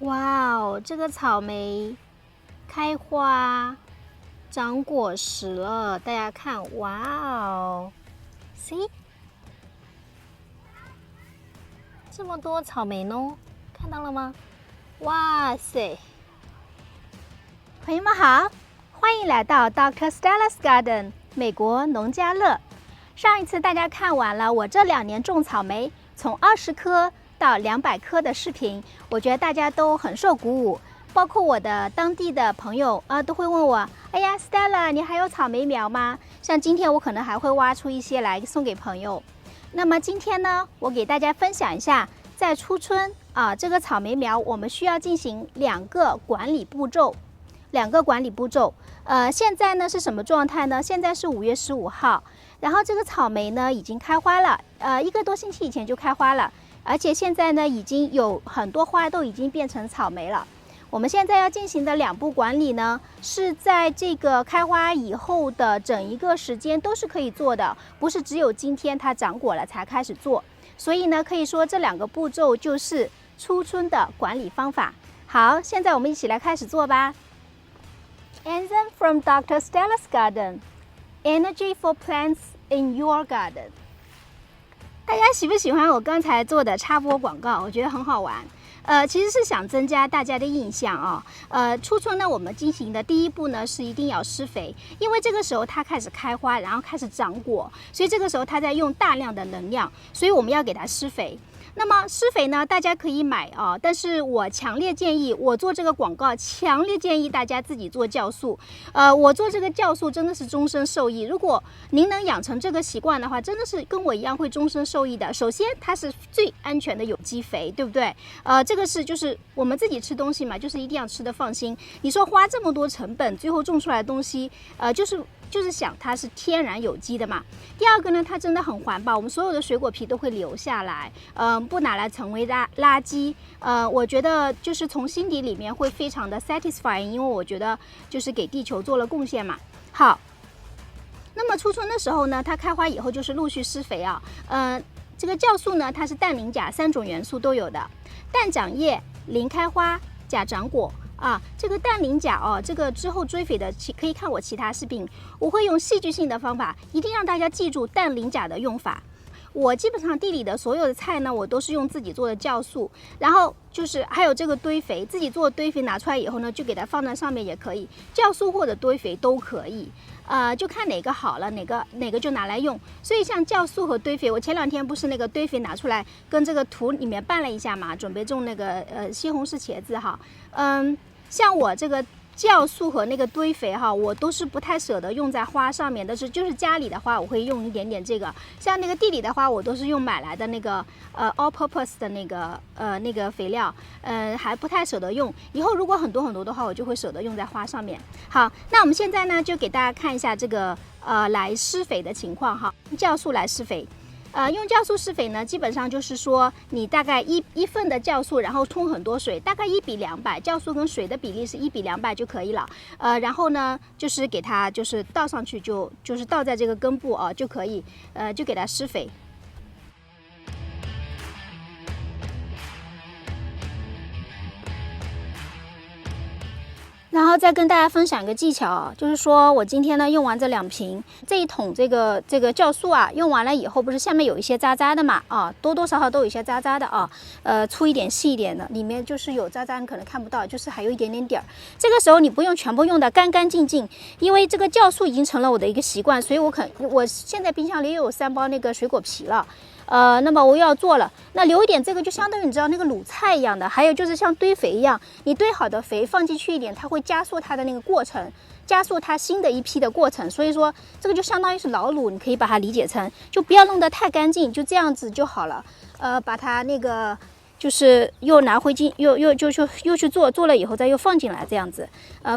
哇哦，这个草莓开花、长果实了，大家看，哇哦 ，see， 这么多草莓呢，看到了吗？哇塞！朋友们好，欢迎来到 Dr. Stella's Garden 美国农家乐。上一次大家看完了我这2年种草莓，从20颗到200颗的视频，我觉得大家都很受鼓舞，包括我的当地的朋友都会问我，哎呀 Stella 你还有草莓苗吗？像今天我可能还会挖出一些来送给朋友。那么今天呢，我给大家分享一下，在初春这个草莓苗我们需要进行2个管理步骤。现在呢是什么状态呢？现在是5月15号，然后这个草莓呢已经开花了，1个多星期以前就开花了，而且现在呢已经有很多花都已经变成草莓了。我们现在要进行的2步管理呢，是在这个开花以后的整一个时间都是可以做的，不是只有今天它长果了才开始做。所以呢，可以说这2个步骤就是初春的管理方法。好，现在我们一起来开始做吧。Enzyme from Dr. Stella's Garden, Energy for plants in your garden。大家喜不喜欢我刚才做的插播广告？我觉得很好玩。其实是想增加大家的印象初春呢，我们进行的第1步呢是一定要施肥，因为这个时候它开始开花，然后开始长果，所以这个时候它在用大量的能量，所以我们要给它施肥。那么施肥呢，大家可以买但是我强烈建议，我做这个广告，强烈建议大家自己做酵素。我做这个酵素真的是终身受益。如果您能养成这个习惯的话，真的是跟我一样会终身受益的。首先，它是最安全的有机肥，对不对？这个是就是我们自己吃东西嘛，就是一定要吃得放心。你说花这么多成本，最后种出来的东西，就是想它是天然有机的嘛。第2个呢，它真的很环保，我们所有的水果皮都会留下来，不拿来成为垃圾。我觉得就是从心底里面会非常的 satisfying， 因为我觉得就是给地球做了贡献嘛。好，那么初春的时候呢，它开花以后就是陆续施肥这个酵素呢，它是氮、磷、钾3种元素都有的，氮长叶，磷开花，钾长果。这个氮、磷、钾这个之后追肥的可以看我其他视频，我会用戏剧性的方法，一定让大家记住氮、磷、钾的用法。我基本上地里的所有的菜呢，我都是用自己做的酵素，然后就是还有这个堆肥，自己做的堆肥拿出来以后呢，就给它放在上面也可以，酵素或者堆肥都可以，就看哪个好了，哪个就拿来用。所以像酵素和堆肥，我前2天不是那个堆肥拿出来跟这个土里面拌了一下嘛，准备种那个西红柿茄子哈，像我这个酵素和那个堆肥我都是不太舍得用在花上面的，就是家里的花我会用一点点这个，像那个地里的花我都是用买来的那个all purpose 的那个肥料，还不太舍得用。以后如果很多的话，我就会舍得用在花上面。好，那我们现在呢就给大家看一下这个来施肥的情况用酵素来施肥。用酵素施肥呢，基本上就是说，你大概一份的酵素，然后冲很多水，大概1比200，酵素跟水的比例是1比200就可以了。然后呢，就是给它就是倒上去就是倒在这个根部就可以，就给它施肥。然后再跟大家分享一个技巧就是说我今天呢用完这2瓶，这一桶这个酵素用完了以后，不是下面有一些渣渣的嘛多多少少都有一些渣渣的粗一点细一点的，里面就是有渣渣，你可能看不到，就是还有一点点底儿。这个时候你不用全部用的干干净净，因为这个酵素已经成了我的一个习惯，所以我现在冰箱里也有3包那个水果皮了。那么我又要做了，那留一点这个就相当于你知道那个卤菜一样的，还有就是像堆肥一样，你堆好的肥放进去一点，它会加速它的那个过程，加速它新的一批的过程，所以说这个就相当于是老卤，你可以把它理解成，就不要弄得太干净，就这样子就好了。把它那个就是又拿回进，又去做了以后再又放进来这样子，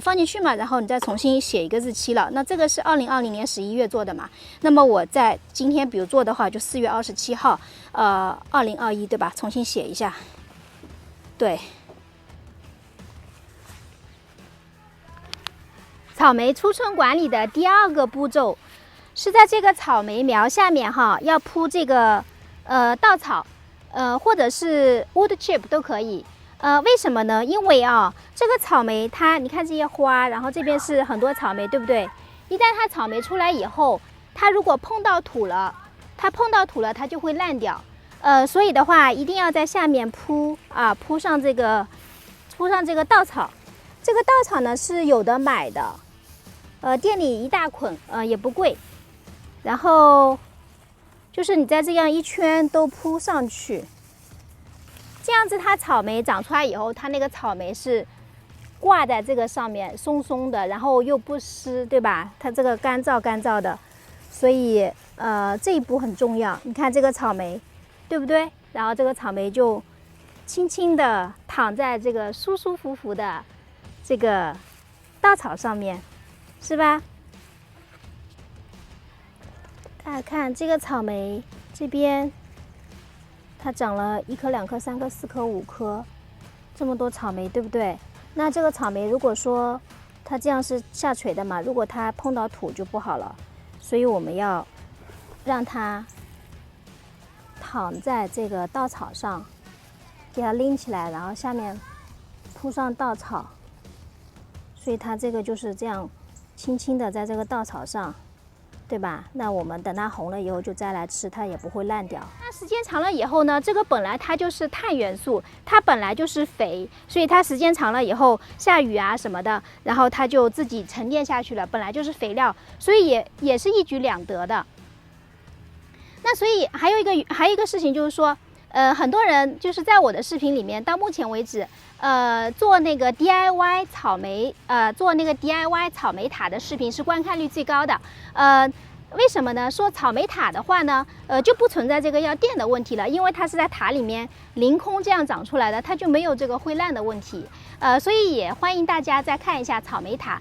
放进去嘛，然后你再重新写一个日期了。那这个是2020年11月做的嘛，那么我在今天比如做的话，就4月27号，2021对吧？重新写一下，对。草莓初春管理的第2个步骤是在这个草莓苗下面要铺这个稻草，或者是 wood chip 都可以。为什么呢？因为啊，这个草莓它，你看这些花，然后这边是很多草莓，对不对？一旦它草莓出来以后，它如果碰到土了，它就会烂掉。所以的话，一定要在下面铺上这个稻草。这个稻草呢是有的买的，店里一大捆，也不贵。然后就是你在这样一圈都铺上去。这样子，它草莓长出来以后，它那个草莓是挂在这个上面，松松的，然后又不湿，对吧？它这个干燥的，所以这一步很重要。你看这个草莓，对不对？然后这个草莓就轻轻的躺在这个舒舒服服的这个稻草上面，是吧？大家看这个草莓这边。它长了1颗、2颗、3颗、4颗、5颗，这么多草莓，对不对？那这个草莓如果说它这样是下垂的嘛，如果它碰到土就不好了，所以我们要让它躺在这个稻草上，给它拎起来，然后下面铺上稻草，所以它这个就是这样轻轻的在这个稻草上。对吧？那我们等它红了以后就摘来吃，它也不会烂掉。那时间长了以后呢，这个本来它就是碳元素，它本来就是肥，所以它时间长了以后，下雨啊什么的，然后它就自己沉淀下去了，本来就是肥料，所以也是一举两得的。那所以还有一个事情就是说，很多人就是在我的视频里面，到目前为止，做那个 DIY 草莓，做那个 DIY 草莓塔的视频是观看率最高的。为什么呢？说草莓塔的话呢，就不存在这个要垫的问题了，因为它是在塔里面凌空这样长出来的，它就没有这个会烂的问题。所以也欢迎大家再看一下草莓塔。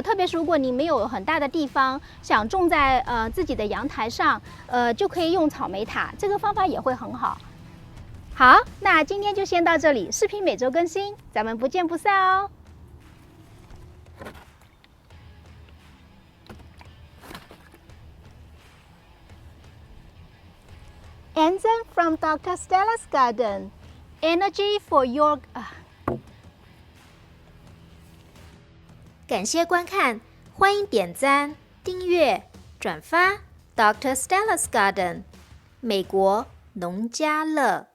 特别是如果你没有很大的地方，想种在自己的阳台上，就可以用草莓塔，这个方法也会很好。好，那今天就先到这里，视频每周更新，咱们不见不散哦。And then from Dr. Stella's garden, energy for your 感谢观看，欢迎点赞、订阅、转发 Dr. Stella's Garden 美国农家乐。